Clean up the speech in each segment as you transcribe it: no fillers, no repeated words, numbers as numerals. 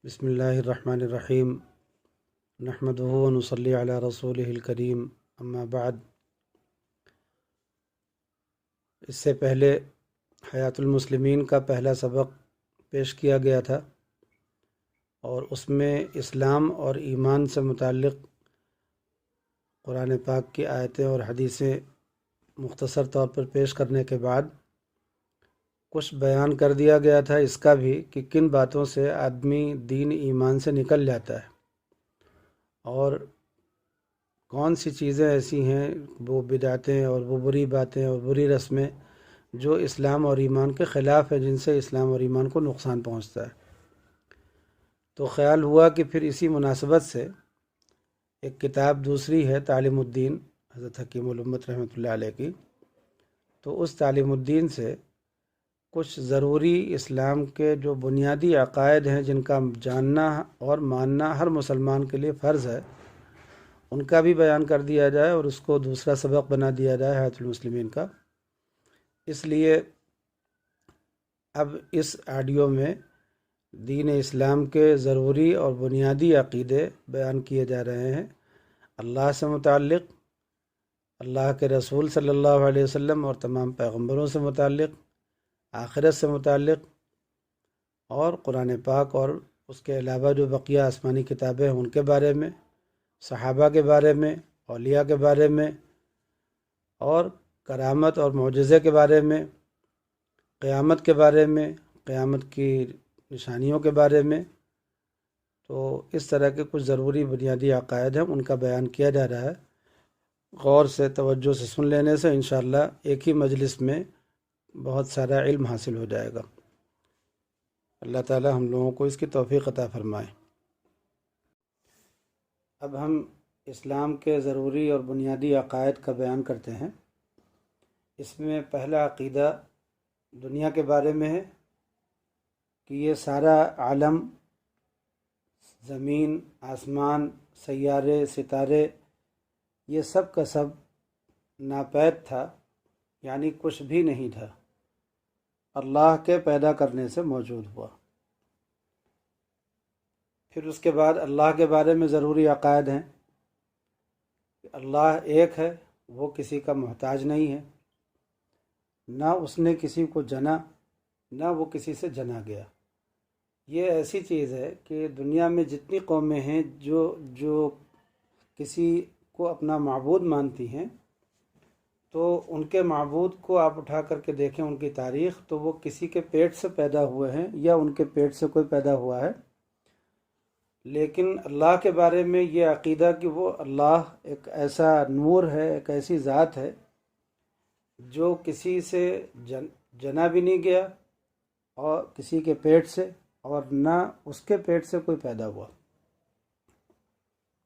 بسم اللہ الرحمن الرحیم نحمدہ و نصلی علی رسولہ الکریم اما بعد۔ اس سے پہلے حیات المسلمین کا پہلا سبق پیش کیا گیا تھا اور اس میں اسلام اور ایمان سے متعلق قرآن پاک کی آیتیں اور حدیثیں مختصر طور پر پیش کرنے کے بعد کچھ بیان کر دیا گیا تھا اس کا بھی کہ کن باتوں سے آدمی دین ایمان سے نکل جاتا ہے اور کون سی چیزیں ایسی ہیں، وہ بدعتیں اور وہ بری باتیں اور بری رسمیں جو اسلام اور ایمان کے خلاف ہیں، جن سے اسلام اور ایمان کو نقصان پہنچتا ہے۔ تو خیال ہوا کہ پھر اسی مناسبت سے ایک کتاب دوسری ہے تعلیم الدین حضرت حکیم الامت رحمۃ اللہ علیہ کی، تو اس تعلیم الدین سے کچھ ضروری اسلام کے جو بنیادی عقائد ہیں جن کا جاننا اور ماننا ہر مسلمان کے لیے فرض ہے، ان کا بھی بیان کر دیا جائے اور اس کو دوسرا سبق بنا دیا جائے حیات المسلمین کا۔ اس لیے اب اس آڈیو میں دین اسلام کے ضروری اور بنیادی عقیدے بیان کیے جا رہے ہیں، اللہ سے متعلق، اللہ کے رسول صلی اللہ علیہ وسلم اور تمام پیغمبروں سے متعلق، آخرت سے متعلق، اور قرآن پاک اور اس کے علاوہ جو بقیہ آسمانی کتابیں ہیں ان کے بارے میں، صحابہ کے بارے میں، اولیاء کے بارے میں، اور کرامت اور معجزے کے بارے میں، قیامت کے بارے میں، قیامت کی نشانیوں کے بارے میں۔ تو اس طرح کے کچھ ضروری بنیادی عقائد ہیں، ان کا بیان کیا جا رہا ہے۔ غور سے، توجہ سے سن لینے سے انشاءاللہ ایک ہی مجلس میں بہت سارا علم حاصل ہو جائے گا۔ اللہ تعالی ہم لوگوں کو اس کی توفیق عطا فرمائے۔ اب ہم اسلام کے ضروری اور بنیادی عقائد کا بیان کرتے ہیں۔ اس میں پہلا عقیدہ دنیا کے بارے میں ہے کہ یہ سارا عالم، زمین، آسمان، سیارے، ستارے، یہ سب کا سب ناپید تھا، یعنی کچھ بھی نہیں تھا، اللہ کے پیدا کرنے سے موجود ہوا۔ پھر اس کے بعد اللہ کے بارے میں ضروری عقائد ہیں کہ اللہ ایک ہے، وہ کسی کا محتاج نہیں ہے، نہ اس نے کسی کو جنا، نہ وہ کسی سے جنا گیا۔ یہ ایسی چیز ہے کہ دنیا میں جتنی قومیں ہیں جو کسی کو اپنا معبود مانتی ہیں، تو ان کے معبود کو آپ اٹھا کر کے دیکھیں ان کی تاریخ، تو وہ کسی کے پیٹ سے پیدا ہوئے ہیں یا ان کے پیٹ سے کوئی پیدا ہوا ہے۔ لیکن اللہ کے بارے میں یہ عقیدہ کہ وہ اللہ ایک ایسا نور ہے، ایک ایسی ذات ہے جو کسی سے جنا بھی نہیں گیا اور کسی کے پیٹ سے، اور نہ اس کے پیٹ سے کوئی پیدا ہوا۔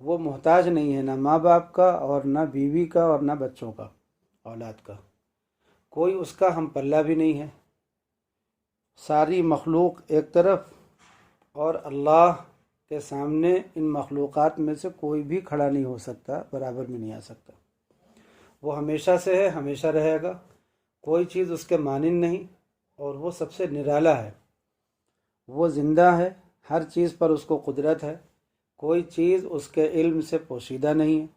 وہ محتاج نہیں ہے نہ ماں باپ کا اور نہ بیوی کا اور نہ بچوں کا، اولاد کا، کوئی اس کا ہم پلہ بھی نہیں ہے۔ ساری مخلوق ایک طرف، اور اللہ کے سامنے ان مخلوقات میں سے کوئی بھی کھڑا نہیں ہو سکتا، برابر میں نہیں آ سکتا۔ وہ ہمیشہ سے ہے، ہمیشہ رہے گا، کوئی چیز اس کے مانند نہیں، اور وہ سب سے نرالا ہے۔ وہ زندہ ہے، ہر چیز پر اس کو قدرت ہے، کوئی چیز اس کے علم سے پوشیدہ نہیں ہے۔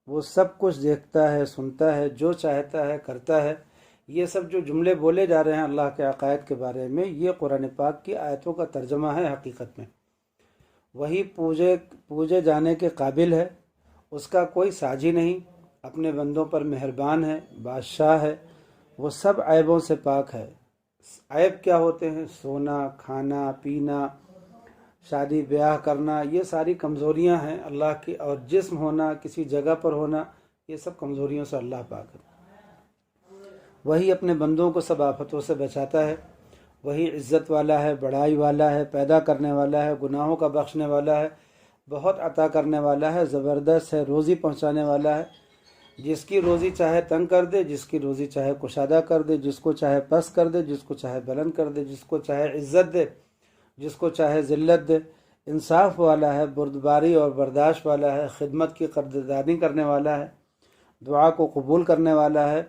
وہ سب کچھ دیکھتا ہے، سنتا ہے، جو چاہتا ہے کرتا ہے۔ یہ سب جو جملے بولے جا رہے ہیں اللہ کے عقائد کے بارے میں، یہ قرآن پاک کی آیتوں کا ترجمہ ہے حقیقت میں۔ وہی پوجے جانے کے قابل ہے، اس کا کوئی ساجی نہیں، اپنے بندوں پر مہربان ہے، بادشاہ ہے، وہ سب عیبوں سے پاک ہے۔ عیب کیا ہوتے ہیں؟ سونا، کھانا، پینا، شادی بیاہ کرنا، یہ ساری کمزوریاں ہیں اللہ کی، اور جسم ہونا، کسی جگہ پر ہونا، یہ سب کمزوریوں سے اللہ پاک ہے۔ وہی اپنے بندوں کو سب آفتوں سے بچاتا ہے، وہی عزت والا ہے، بڑائی والا ہے، پیدا کرنے والا ہے، گناہوں کا بخشنے والا ہے، بہت عطا کرنے والا ہے، زبردست ہے، روزی پہنچانے والا ہے۔ جس کی روزی چاہے تنگ کر دے، جس کی روزی چاہے کشادہ کر دے، جس کو چاہے پس کر دے، جس کو چاہے بلند کر دے، جس کو چاہے عزت دے، جس کو چاہے ذلت دے۔ انصاف والا ہے، بردباری اور برداشت والا ہے، خدمت کی قدردانی کرنے والا ہے، دعا کو قبول کرنے والا ہے۔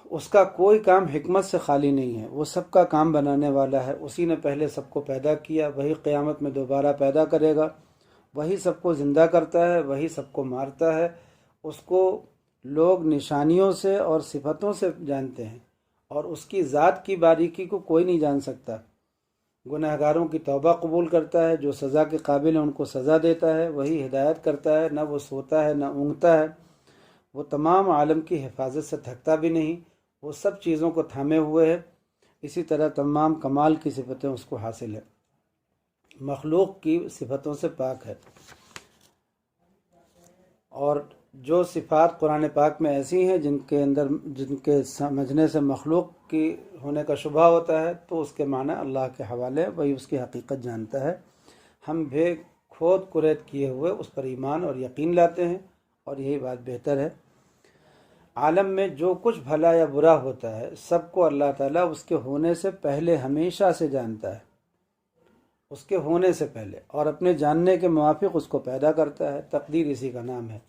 اس کا کوئی کام حکمت سے خالی نہیں ہے، وہ سب کا کام بنانے والا ہے، اسی نے پہلے سب کو پیدا کیا، وہی قیامت میں دوبارہ پیدا کرے گا، وہی سب کو زندہ کرتا ہے، وہی سب کو مارتا ہے۔ اس کو لوگ نشانیوں سے اور صفتوں سے جانتے ہیں، اور اس کی ذات کی باریکی کو کوئی نہیں جان سکتا۔ گناہگاروں کی توبہ قبول کرتا ہے، جو سزا کے قابل ہیں ان کو سزا دیتا ہے، وہی ہدایت کرتا ہے، نہ وہ سوتا ہے نہ اونگتا ہے، وہ تمام عالم کی حفاظت سے تھکتا بھی نہیں، وہ سب چیزوں کو تھامے ہوئے ہے، اسی طرح تمام کمال کی صفتیں اس کو حاصل ہے، مخلوق کی صفتوں سے پاک ہے۔ اور جو صفات قرآن پاک میں ایسی ہیں جن کے سمجھنے سے مخلوق کی ہونے کا شبہ ہوتا ہے، تو اس کے معنی اللہ کے حوالے، وہی اس کی حقیقت جانتا ہے۔ ہم بھی کھود کرید کیے ہوئے اس پر ایمان اور یقین لاتے ہیں، اور یہی بات بہتر ہے۔ عالم میں جو کچھ بھلا یا برا ہوتا ہے، سب کو اللہ تعالیٰ اس کے ہونے سے پہلے ہمیشہ سے جانتا ہے، اس کے ہونے سے پہلے، اور اپنے جاننے کے موافق اس کو پیدا کرتا ہے۔ تقدیر اسی کا نام ہے۔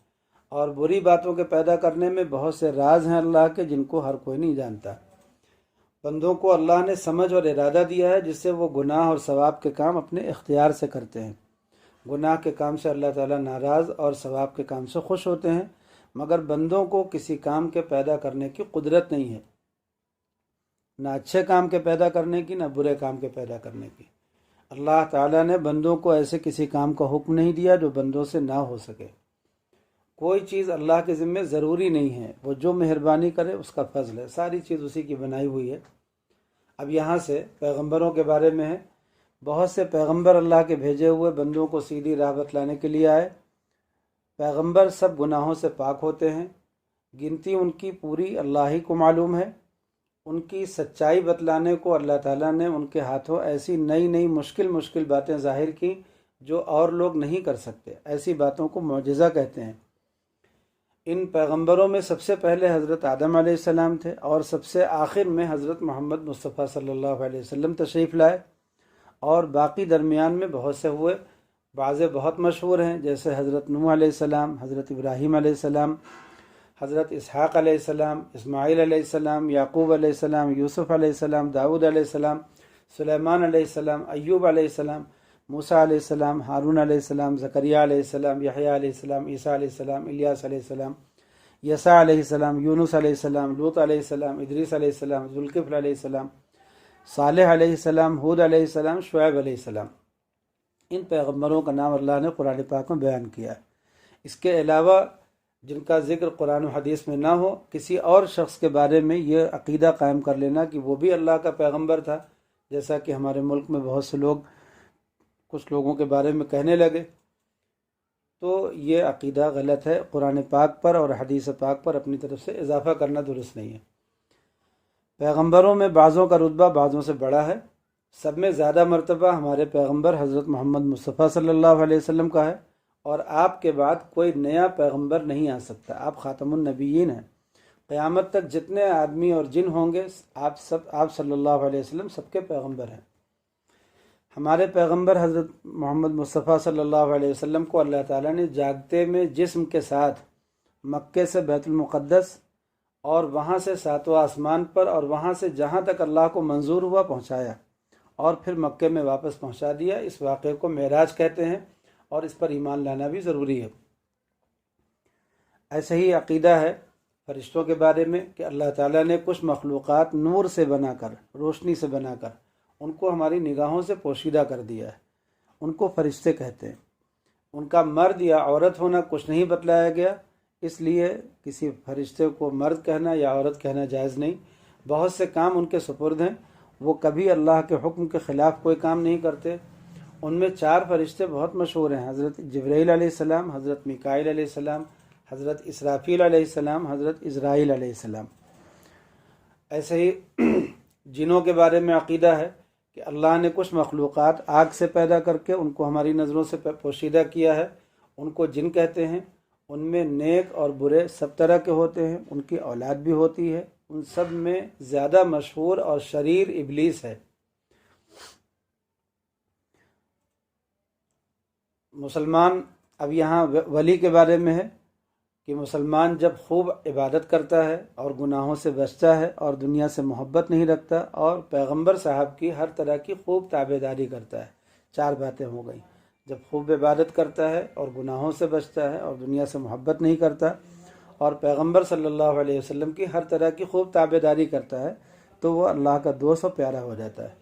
اور بری باتوں کے پیدا کرنے میں بہت سے راز ہیں اللہ کے، جن کو ہر کوئی نہیں جانتا۔ بندوں کو اللہ نے سمجھ اور ارادہ دیا ہے، جس سے وہ گناہ اور ثواب کے کام اپنے اختیار سے کرتے ہیں۔ گناہ کے کام سے اللہ تعالیٰ ناراض اور ثواب کے کام سے خوش ہوتے ہیں، مگر بندوں کو کسی کام کے پیدا کرنے کی قدرت نہیں ہے، نہ اچھے کام کے پیدا کرنے کی، نہ برے کام کے پیدا کرنے کی۔ اللہ تعالیٰ نے بندوں کو ایسے کسی کام کا حکم نہیں دیا جو بندوں سے نہ ہو سکے۔ کوئی چیز اللہ کے ذمہ ضروری نہیں ہے، وہ جو مہربانی کرے اس کا فضل ہے، ساری چیز اسی کی بنائی ہوئی ہے۔ اب یہاں سے پیغمبروں کے بارے میں ہے، بہت سے پیغمبر اللہ کے بھیجے ہوئے بندوں کو سیدھی راہ بتلانے کے لیے آئے۔ پیغمبر سب گناہوں سے پاک ہوتے ہیں، گنتی ان کی پوری اللہ ہی کو معلوم ہے۔ ان کی سچائی بتلانے کو اللہ تعالیٰ نے ان کے ہاتھوں ایسی نئی نئی مشکل باتیں ظاہر کی جو اور لوگ نہیں کر سکتے، ایسی باتوں کو معجزہ کہتے ہیں۔ ان پیغمبروں میں سب سے پہلے حضرت آدم علیہ السلام تھے، اور سب سے آخر میں حضرت محمد مصطفیٰ صلی اللہ علیہ وسلم تشریف لائے، اور باقی درمیان میں بہت سے ہوئے۔ بعض بہت مشہور ہیں، جیسے حضرت نوح علیہ السلام، حضرت ابراہیم علیہ السلام، حضرت اسحاق علیہ السلام، اسماعیل علیہ السلام، یعقوب علیہ السلام، یوسف علیہ السلام، داؤد علیہ السلام، سلیمان علیہ السلام، ایوب علیہ السلام، موسیٰ علیہ السلام، ہارون علیہ السلام، زکریا علیہ السلام، یحییٰ علیہ السلام، عیسیٰ علیہ السلام، الیاس علیہ السلام، یسع علیہ السلام، یونس علیہ السلام، لوط علیہ السلام، ادریس علیہ السلام، ذوالکفل علیہ السلام، صالح علیہ السلام، ہود علیہ السلام، شعیب علیہ السلام۔ ان پیغمبروں کا نام اللہ نے قرآن پاک میں بیان کیا ہے۔ اس کے علاوہ جن کا ذکر قرآن و حدیث میں نہ ہو، کسی اور شخص کے بارے میں یہ عقیدہ قائم کر لینا کہ وہ بھی اللہ کا پیغمبر تھا، جیسا کہ ہمارے ملک میں بہت سے لوگ کچھ لوگوں کے بارے میں کہنے لگے، تو یہ عقیدہ غلط ہے۔ قرآن پاک پر اور حدیث پاک پر اپنی طرف سے اضافہ کرنا درست نہیں ہے۔ پیغمبروں میں بعضوں کا رتبہ بعضوں سے بڑا ہے۔ سب میں زیادہ مرتبہ ہمارے پیغمبر حضرت محمد مصطفیٰ صلی اللہ علیہ وسلم کا ہے، اور آپ کے بعد کوئی نیا پیغمبر نہیں آ سکتا۔ آپ خاتم النبیین ہیں۔ قیامت تک جتنے آدمی اور جن ہوں گے، آپ صلی اللہ علیہ وسلم سب کے پیغمبر ہیں۔ ہمارے پیغمبر حضرت محمد مصطفیٰ صلی اللہ علیہ وسلم کو اللہ تعالیٰ نے جاگتے میں جسم کے ساتھ مکے سے بیت المقدس، اور وہاں سے ساتواں آسمان پر، اور وہاں سے جہاں تک اللہ کو منظور ہوا پہنچایا، اور پھر مکے میں واپس پہنچا دیا۔ اس واقعے کو معراج کہتے ہیں، اور اس پر ایمان لانا بھی ضروری ہے۔ ایسے ہی عقیدہ ہے فرشتوں کے بارے میں کہ اللہ تعالیٰ نے کچھ مخلوقات نور سے بنا کر، روشنی سے بنا کر، ان کو ہماری نگاہوں سے پوشیدہ کر دیا ہے، ان کو فرشتے کہتے ہیں۔ ان کا مرد یا عورت ہونا کچھ نہیں بتلایا گیا، اس لیے کسی فرشتے کو مرد کہنا یا عورت کہنا جائز نہیں۔ بہت سے کام ان کے سپرد ہیں، وہ کبھی اللہ کے حکم کے خلاف کوئی کام نہیں کرتے۔ ان میں 4 فرشتے بہت مشہور ہیں، حضرت جبرائیل علیہ السلام، حضرت میکائیل علیہ السلام، حضرت اسرافیل علیہ السلام، حضرت عزرائیل علیہ السلام۔ ایسے ہی جنوں کے بارے میں عقیدہ ہے کہ اللہ نے کچھ مخلوقات آگ سے پیدا کر کے ان کو ہماری نظروں سے پوشیدہ کیا ہے، ان کو جن کہتے ہیں۔ ان میں نیک اور برے سب طرح کے ہوتے ہیں، ان کی اولاد بھی ہوتی ہے۔ ان سب میں زیادہ مشہور اور شریر ابلیس ہے۔ مسلمان اب یہاں ولی کے بارے میں ہے کہ مسلمان جب خوب عبادت کرتا ہے اور گناہوں سے بچتا ہے اور دنیا سے محبت نہیں رکھتا اور پیغمبر صاحب کی ہر طرح کی خوب تابعداری کرتا ہے، 4 باتیں ہو گئیں۔ جب خوب عبادت کرتا ہے اور گناہوں سے بچتا ہے اور دنیا سے محبت نہیں کرتا اور پیغمبر صلی اللہ علیہ وسلم کی ہر طرح کی خوب تابعداری کرتا ہے تو وہ اللہ کا دوست اور پیارا ہو جاتا ہے۔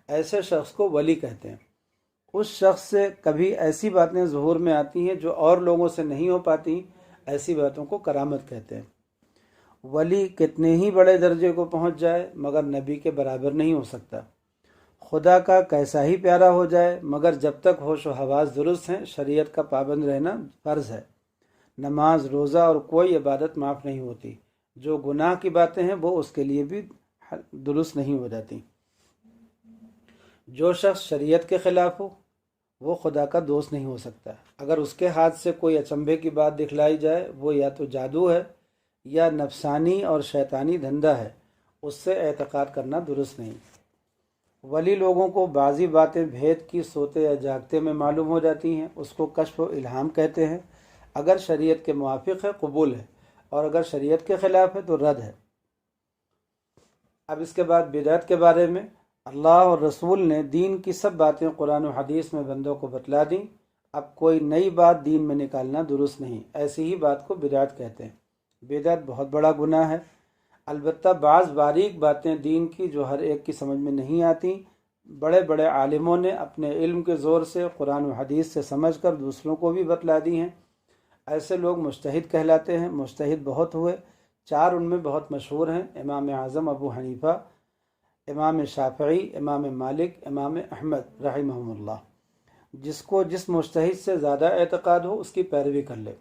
ایسے شخص کو ولی کہتے ہیں۔ اس شخص سے کبھی ایسی باتیں ظہور میں آتی ہیں جو اور لوگوں سے نہیں ہو پاتی، ایسی باتوں کو کرامت کہتے ہیں۔ ولی کتنے ہی بڑے درجے کو پہنچ جائے مگر نبی کے برابر نہیں ہو سکتا۔ خدا کا کیسا ہی پیارا ہو جائے مگر جب تک ہوش و حواس درست ہیں شریعت کا پابند رہنا فرض ہے۔ نماز، روزہ اور کوئی عبادت معاف نہیں ہوتی۔ جو گناہ کی باتیں ہیں وہ اس کے لیے بھی درست نہیں ہو جاتی۔ جو شخص شریعت کے خلاف ہو وہ خدا کا دوست نہیں ہو سکتا۔ اگر اس کے ہاتھ سے کوئی اچنبھے کی بات دکھلائی جائے وہ یا تو جادو ہے یا نفسانی اور شیطانی دھندہ ہے، اس سے اعتقاد کرنا درست نہیں۔ ولی لوگوں کو بعضی باتیں بھید کی سوتے یا جاگتے میں معلوم ہو جاتی ہیں، اس کو کشف و الہام کہتے ہیں۔ اگر شریعت کے موافق ہے قبول ہے اور اگر شریعت کے خلاف ہے تو رد ہے۔ اب اس کے بعد بدعت کے بارے میں، اللہ اور رسول نے دین کی سب باتیں قرآن و حدیث میں بندوں کو بتلا دیں۔ اب کوئی نئی بات دین میں نکالنا درست نہیں، ایسی ہی بات کو بدعت کہتے ہیں۔ بدعت بہت بڑا گناہ ہے، البتہ بعض باریک باتیں دین کی جو ہر ایک کی سمجھ میں نہیں آتی، بڑے بڑے عالموں نے اپنے علم کے زور سے قرآن و حدیث سے سمجھ کر دوسروں کو بھی بتلا دی ہیں۔ ایسے لوگ مجتہد کہلاتے ہیں۔ مجتہد بہت ہوئے، 4 ان میں بہت مشہور ہیں: امام اعظم ابو حنیفہ، امام شافعی، امام مالک، امام احمد رحمہم اللہ۔ جس کو جس مجتہد سے زیادہ اعتقاد ہو اس کی پیروی کر لے۔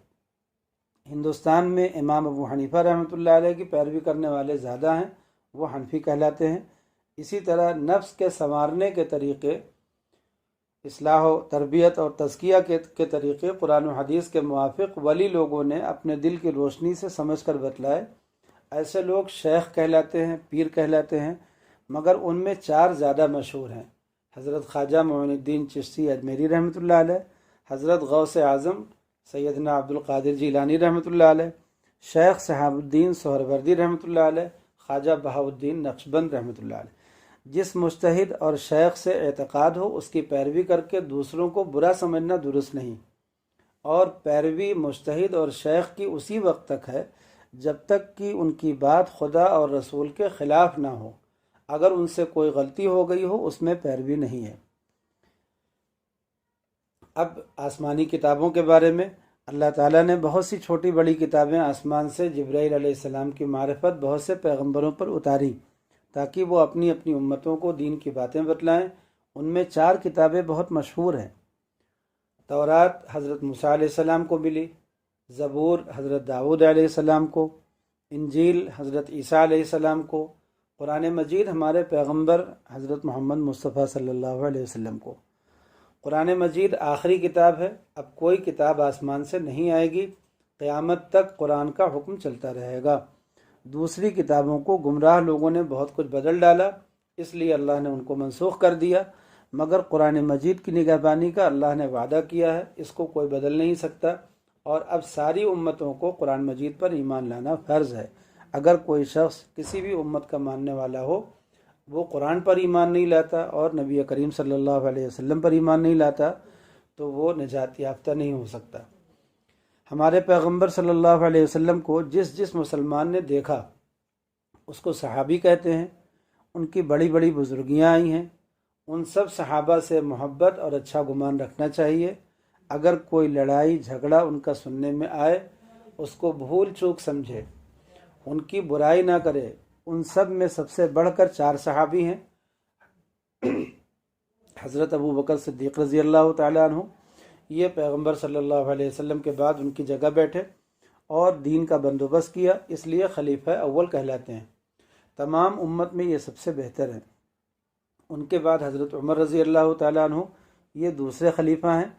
ہندوستان میں امام ابو حنیفہ رحمۃ اللہ علیہ کی پیروی کرنے والے زیادہ ہیں، وہ حنفی کہلاتے ہیں۔ اسی طرح نفس کے سنوارنے کے طریقے، اصلاح و تربیت اور تزکیہ کے طریقے قرآن و حدیث کے موافق ولی لوگوں نے اپنے دل کی روشنی سے سمجھ کر بتلائے۔ ایسے لوگ شیخ کہلاتے ہیں، پیر کہلاتے ہیں، مگر ان میں 4 زیادہ مشہور ہیں: حضرت خواجہ معین الدین چشتی اجمیری رحمۃ اللہ علیہ، حضرت غوث اعظم سیدنا عبد القادر جیلانی رحمۃ اللہ علیہ، شیخ صحاب الدین سہروردی رحمۃ اللہ علیہ، خواجہ بہاؤالدین نقشبند رحمۃ اللہ علیہ۔ جس مجتہد اور شیخ سے اعتقاد ہو اس کی پیروی کر کے دوسروں کو برا سمجھنا درست نہیں، اور پیروی مجتہد اور شیخ کی اسی وقت تک ہے جب تک کہ ان کی بات خدا اور رسول کے خلاف نہ ہو۔ اگر ان سے کوئی غلطی ہو گئی ہو اس میں پیروی نہیں ہے۔ اب آسمانی کتابوں کے بارے میں، اللہ تعالیٰ نے بہت سی چھوٹی بڑی کتابیں آسمان سے جبرائیل علیہ السلام کی معرفت بہت سے پیغمبروں پر اتاری تاکہ وہ اپنی اپنی امتوں کو دین کی باتیں بتلائیں۔ ان میں 4 کتابیں بہت مشہور ہیں۔ تورات حضرت موسیٰ علیہ السلام کو ملی، زبور حضرت داؤد علیہ السلام کو، انجیل حضرت عیسیٰ علیہ السلام کو، قرآن مجید ہمارے پیغمبر حضرت محمد مصطفیٰ صلی اللہ علیہ وسلم کو۔ قرآن مجید آخری کتاب ہے، اب کوئی کتاب آسمان سے نہیں آئے گی، قیامت تک قرآن کا حکم چلتا رہے گا۔ دوسری کتابوں کو گمراہ لوگوں نے بہت کچھ بدل ڈالا، اس لیے اللہ نے ان کو منسوخ کر دیا، مگر قرآن مجید کی نگہبانی کا اللہ نے وعدہ کیا ہے، اس کو کوئی بدل نہیں سکتا، اور اب ساری امتوں کو قرآن مجید پر ایمان لانا فرض ہے۔ اگر کوئی شخص کسی بھی امت کا ماننے والا ہو، وہ قرآن پر ایمان نہیں لاتا اور نبی کریم صلی اللہ علیہ وسلم پر ایمان نہیں لاتا تو وہ نجات یافتہ نہیں ہو سکتا۔ ہمارے پیغمبر صلی اللہ علیہ وسلم کو جس مسلمان نے دیکھا اس کو صحابی کہتے ہیں۔ ان کی بڑی بڑی بزرگیاں آئی ہیں، ان سب صحابہ سے محبت اور اچھا گمان رکھنا چاہیے۔ اگر کوئی لڑائی جھگڑا ان کا سننے میں آئے اس کو بھول چوک سمجھے، ان کی برائی نہ کرے۔ ان سب میں سب سے بڑھ کر 4 صحابی ہیں: حضرت ابو بکر صدیق رضی اللہ تعالیٰ عنہ، یہ پیغمبر صلی اللہ علیہ وسلم کے بعد ان کی جگہ بیٹھے اور دین کا بندوبست کیا، اس لیے خلیفہ اول کہلاتے ہیں۔ تمام امت میں یہ سب سے بہتر ہیں۔ ان کے بعد حضرت عمر رضی اللہ تعالیٰ عنہ، یہ دوسرے خلیفہ ہیں۔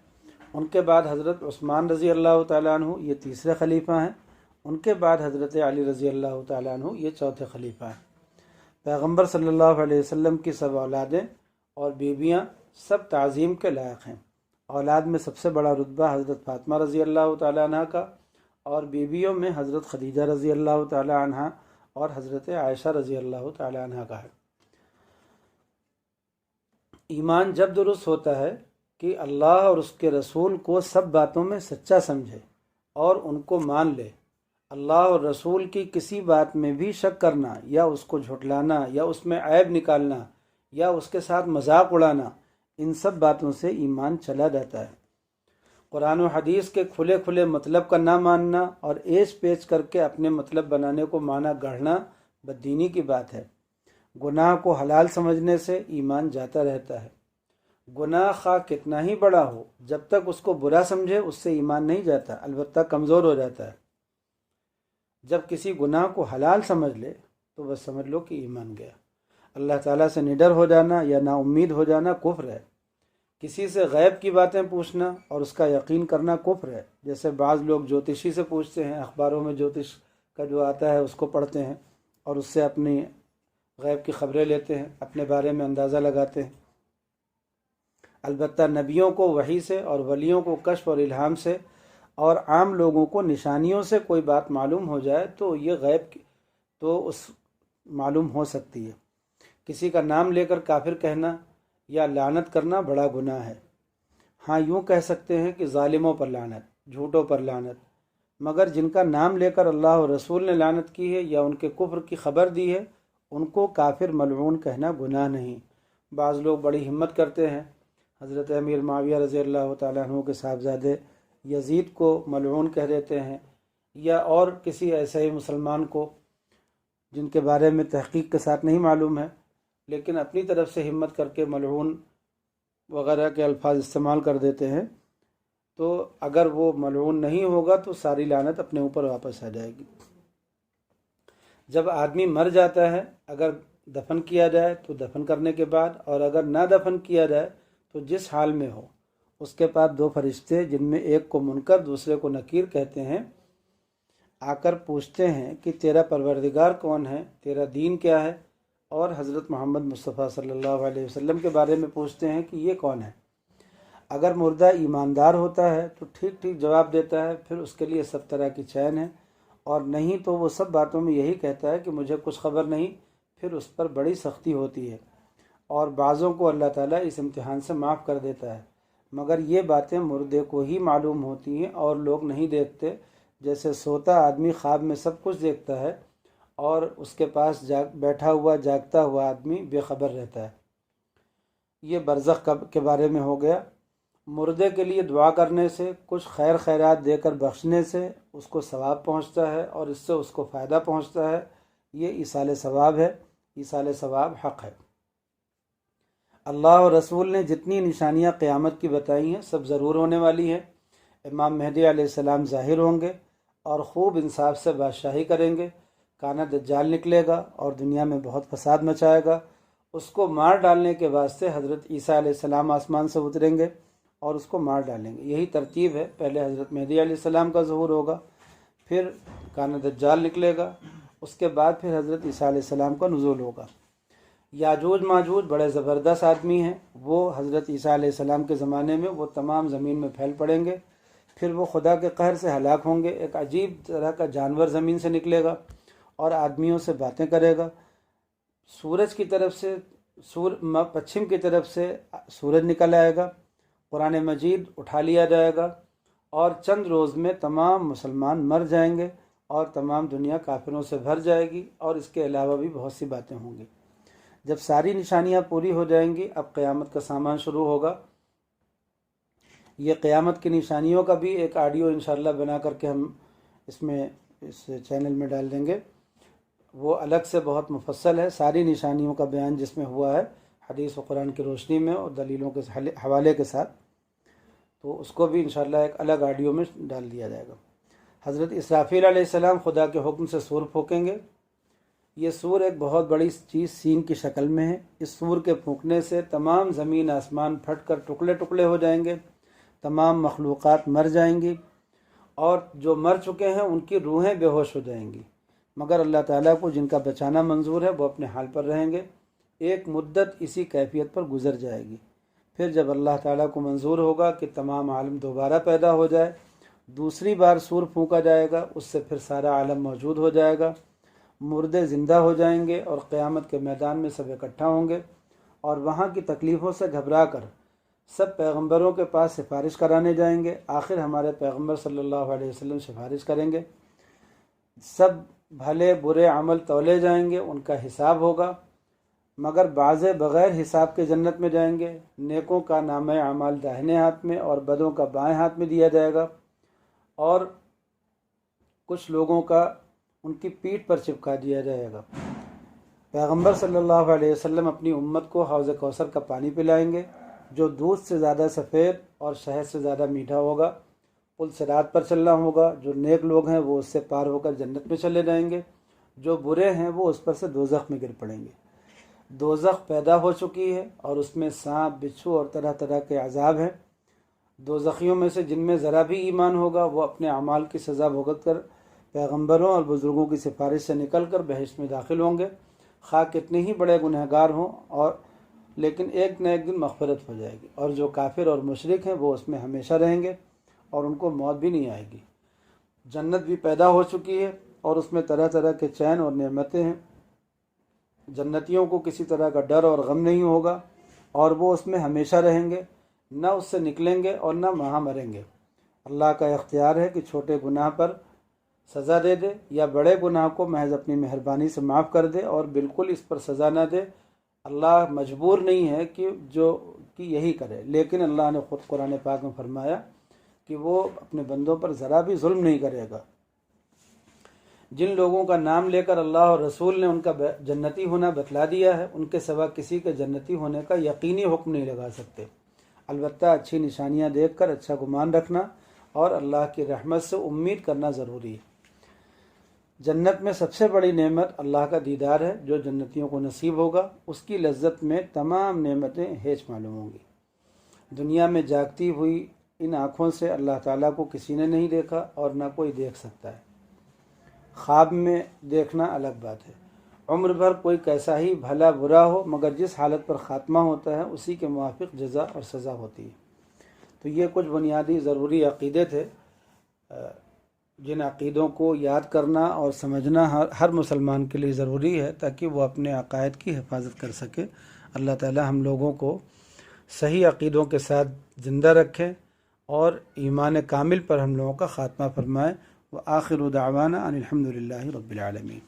ان کے بعد حضرت عثمان رضی اللہ تعالیٰ عنہ، یہ تیسرے خلیفہ ہیں۔ ان کے بعد حضرت علی رضی اللہ تعالیٰ عنہ، یہ چوتھے خلیفہ ہیں۔ پیغمبر صلی اللہ علیہ وسلم کی سب اولادیں اور بیویاں سب تعظیم کے لائق ہیں۔ اولاد میں سب سے بڑا رتبہ حضرت فاطمہ رضی اللہ تعالیٰ عنہ کا، اور بیویوں میں حضرت خدیجہ رضی اللہ تعالی عنہ اور حضرت عائشہ رضی اللہ تعالی عنہ کا ہے۔ ایمان جب درست ہوتا ہے کہ اللہ اور اس کے رسول کو سب باتوں میں سچا سمجھے اور ان کو مان لے، اللہ اور رسول کی کسی بات میں بھی شک کرنا یا اس کو جھٹلانا یا اس میں عیب نکالنا یا اس کے ساتھ مذاق اڑانا، ان سب باتوں سے ایمان چلا جاتا ہے۔ قرآن و حدیث کے کھلے کھلے مطلب کا نہ ماننا اور ایچ پیچ کر کے اپنے مطلب بنانے کو معنی گڑھنا بددینی کی بات ہے۔ گناہ کو حلال سمجھنے سے ایمان جاتا رہتا ہے۔ گناہ خواہ کتنا ہی بڑا ہو، جب تک اس کو برا سمجھے اس سے ایمان نہیں جاتا، البتہ کمزور ہو جاتا ہے۔ جب کسی گناہ کو حلال سمجھ لے تو بس سمجھ لو کہ ایمان گیا۔ اللہ تعالیٰ سے نڈر ہو جانا یا نا امید ہو جانا کفر ہے۔ کسی سے غیب کی باتیں پوچھنا اور اس کا یقین کرنا کفر ہے، جیسے بعض لوگ جوتشی سے پوچھتے ہیں، اخباروں میں جوتش کا جو آتا ہے اس کو پڑھتے ہیں اور اس سے اپنی غیب کی خبریں لیتے ہیں، اپنے بارے میں اندازہ لگاتے ہیں۔ البتہ نبیوں کو وحی سے اور ولیوں کو کشف اور الہام سے اور عام لوگوں کو نشانیوں سے کوئی بات معلوم ہو جائے تو یہ غیب تو اس معلوم ہو سکتی ہے۔ کسی کا نام لے کر کافر کہنا یا لعنت کرنا بڑا گناہ ہے۔ ہاں یوں کہہ سکتے ہیں کہ ظالموں پر لعنت، جھوٹوں پر لعنت، مگر جن کا نام لے کر اللہ اور رسول نے لعنت کی ہے یا ان کے کفر کی خبر دی ہے ان کو کافر ملعون کہنا گناہ نہیں۔ بعض لوگ بڑی ہمت کرتے ہیں، حضرت امیر معاویہ رضی اللہ تعالیٰ عنہ کے صاحبزادے یزید کو ملعون کہہ دیتے ہیں، یا اور کسی ایسے ہی مسلمان کو جن کے بارے میں تحقیق کے ساتھ نہیں معلوم ہے، لیکن اپنی طرف سے ہمت کر کے ملعون وغیرہ کے الفاظ استعمال کر دیتے ہیں، تو اگر وہ ملعون نہیں ہوگا تو ساری لعنت اپنے اوپر واپس آ جائے گی۔ جب آدمی مر جاتا ہے، اگر دفن کیا جائے تو دفن کرنے کے بعد، اور اگر نہ دفن کیا جائے تو جس حال میں ہو، اس کے پاس دو فرشتے جن میں ایک کو منکر دوسرے کو نکیر کہتے ہیں آ کر پوچھتے ہیں کہ تیرا پروردگار کون ہے، تیرا دین کیا ہے، اور حضرت محمد مصطفیٰ صلی اللہ علیہ وسلم کے بارے میں پوچھتے ہیں کہ یہ کون ہے۔ اگر مردہ ایماندار ہوتا ہے تو ٹھیک ٹھیک جواب دیتا ہے، پھر اس کے لیے سب طرح کی چین ہے، اور نہیں تو وہ سب باتوں میں یہی کہتا ہے کہ مجھے کچھ خبر نہیں، پھر اس پر بڑی سختی ہوتی ہے، اور بعضوں کو اللہ تعالیٰ اس امتحان سے معاف کر دیتا ہے، مگر یہ باتیں مردے کو ہی معلوم ہوتی ہیں اور لوگ نہیں دیکھتے۔ جیسے سوتا آدمی خواب میں سب کچھ دیکھتا ہے اور اس کے پاس بیٹھا ہوا جاگتا ہوا آدمی بے خبر رہتا ہے۔ یہ برزخ کے بارے میں ہو گیا۔ مردے کے لیے دعا کرنے سے، کچھ خیر خیرات دے کر بخشنے سے اس کو ثواب پہنچتا ہے اور اس سے اس کو فائدہ پہنچتا ہے، یہ ایصال ثواب ہے، ایصال ثواب حق ہے۔ اللہ اور رسول نے جتنی نشانیاں قیامت کی بتائی ہیں سب ضرور ہونے والی ہیں۔ امام مہدی علیہ السلام ظاہر ہوں گے اور خوب انصاف سے بادشاہی کریں گے۔ کانا دجال نکلے گا اور دنیا میں بہت فساد مچائے گا۔ اس کو مار ڈالنے کے واسطے حضرت عیسیٰ علیہ السلام آسمان سے اتریں گے اور اس کو مار ڈالیں گے۔ یہی ترتیب ہے، پہلے حضرت مہدی علیہ السلام کا ظہور ہوگا، پھر کانا دجال نکلے گا، اس کے بعد پھر حضرت عیسیٰ علیہ السلام کا نزول ہوگا۔ یاجوج ماجوج بڑے زبردست آدمی ہیں، وہ حضرت عیسیٰ علیہ السلام کے زمانے میں وہ تمام زمین میں پھیل پڑیں گے، پھر وہ خدا کے قہر سے ہلاک ہوں گے۔ ایک عجیب طرح کا جانور زمین سے نکلے گا اور آدمیوں سے باتیں کرے گا۔ سورج کی طرف سے پچھم کی طرف سے سورج نکل آئے گا، قرآن مجید اٹھا لیا جائے گا، اور چند روز میں تمام مسلمان مر جائیں گے اور تمام دنیا کافروں سے بھر جائے گی، اور اس کے علاوہ بھی بہت سی باتیں ہوں گی۔ جب ساری نشانیاں پوری ہو جائیں گی اب قیامت کا سامان شروع ہوگا۔ یہ قیامت کی نشانیوں کا بھی ایک آڈیو انشاءاللہ بنا کر کے ہم اس چینل میں ڈال دیں گے، وہ الگ سے بہت مفصل ہے، ساری نشانیوں کا بیان جس میں ہوا ہے حدیث و قرآن کی روشنی میں اور دلیلوں کے حوالے کے ساتھ، تو اس کو بھی انشاءاللہ ایک الگ آڈیو میں ڈال دیا جائے گا۔ حضرت اسرافیل علیہ السلام خدا کے حکم سے سور پھونکیں گے۔ یہ سور ایک بہت بڑی چیز سینگ کی شکل میں ہے۔ اس سور کے پھونکنے سے تمام زمین آسمان پھٹ کر ٹکڑے ٹکڑے ہو جائیں گے، تمام مخلوقات مر جائیں گی، اور جو مر چکے ہیں ان کی روحیں بے ہوش ہو جائیں گی، مگر اللہ تعالیٰ کو جن کا بچانا منظور ہے وہ اپنے حال پر رہیں گے۔ ایک مدت اسی کیفیت پر گزر جائے گی، پھر جب اللہ تعالیٰ کو منظور ہوگا کہ تمام عالم دوبارہ پیدا ہو جائے دوسری بار سور پھونکا جائے گا، اس سے پھر سارا عالم موجود ہو جائے گا، مردے زندہ ہو جائیں گے اور قیامت کے میدان میں سب اکٹھا ہوں گے، اور وہاں کی تکلیفوں سے گھبرا کر سب پیغمبروں کے پاس سفارش کرانے جائیں گے۔ آخر ہمارے پیغمبر صلی اللہ علیہ وسلم سفارش کریں گے، سب بھلے برے عمل تولے جائیں گے، ان کا حساب ہوگا، مگر بعضے بغیر حساب کے جنت میں جائیں گے۔ نیکوں کا نامہ اعمال داہنے ہاتھ میں اور بدوں کا بائیں ہاتھ میں دیا جائے گا، اور کچھ لوگوں کا ان کی پیٹھ پر چپکا دیا جائے گا۔ پیغمبر صلی اللہ علیہ وسلم اپنی امت کو حوض کوثر کا پانی پلائیں گے، جو دودھ سے زیادہ سفید اور شہد سے زیادہ میٹھا ہوگا۔ پل صراط پر چلنا ہوگا، جو نیک لوگ ہیں وہ اس سے پار ہو کر جنت میں چلے جائیں گے، جو برے ہیں وہ اس پر سے دوزخ میں گر پڑیں گے۔ دوزخ پیدا ہو چکی ہے اور اس میں سانپ، بچھو اور طرح طرح کے عذاب ہیں۔ دوزخیوں میں سے جن میں ذرا بھی ایمان ہوگا وہ اپنے اعمال کی سزا بھگت کر پیغمبروں اور بزرگوں کی سفارش سے نکل کر بہشت میں داخل ہوں گے، خواہ کتنے ہی بڑے گنہگار ہوں، اور لیکن ایک نہ ایک دن مغفرت ہو جائے گی۔ اور جو کافر اور مشرک ہیں وہ اس میں ہمیشہ رہیں گے اور ان کو موت بھی نہیں آئے گی۔ جنت بھی پیدا ہو چکی ہے اور اس میں طرح طرح کے چین اور نعمتیں ہیں۔ جنتیوں کو کسی طرح کا ڈر اور غم نہیں ہوگا، اور وہ اس میں ہمیشہ رہیں گے، نہ اس سے نکلیں گے اور نہ وہاں مریں گے۔ اللہ کا اختیار ہے کہ چھوٹے گناہ پر سزا دے دے یا بڑے گناہ کو محض اپنی مہربانی سے معاف کر دے اور بالکل اس پر سزا نہ دے۔ اللہ مجبور نہیں ہے کہ یہی کرے، لیکن اللہ نے خود قرآن پاک میں فرمایا کہ وہ اپنے بندوں پر ذرا بھی ظلم نہیں کرے گا۔ جن لوگوں کا نام لے کر اللہ اور رسول نے ان کا جنتی ہونا بتلا دیا ہے، ان کے سوا کسی کے جنتی ہونے کا یقینی حکم نہیں لگا سکتے۔ البتہ اچھی نشانیاں دیکھ کر اچھا گمان رکھنا اور اللہ کی رحمت سے امید کرنا ضروری ہے۔ جنت میں سب سے بڑی نعمت اللہ کا دیدار ہے، جو جنتیوں کو نصیب ہوگا۔ اس کی لذت میں تمام نعمتیں ہیچ معلوم ہوں گی۔ دنیا میں جاگتی ہوئی ان آنکھوں سے اللہ تعالیٰ کو کسی نے نہیں دیکھا اور نہ کوئی دیکھ سکتا ہے۔ خواب میں دیکھنا الگ بات ہے۔ عمر بھر کوئی کیسا ہی بھلا برا ہو، مگر جس حالت پر خاتمہ ہوتا ہے اسی کے موافق جزا اور سزا ہوتی ہے۔ تو یہ کچھ بنیادی ضروری عقیدے تھے، جن عقیدوں کو یاد کرنا اور سمجھنا ہر مسلمان کے لیے ضروری ہے تاکہ وہ اپنے عقائد کی حفاظت کر سکے۔ اللہ تعالی ہم لوگوں کو صحیح عقیدوں کے ساتھ زندہ رکھے اور ایمان کامل پر ہم لوگوں کا خاتمہ فرمائے۔ وآخر دعوانا ان الحمد للہ رب العالمین۔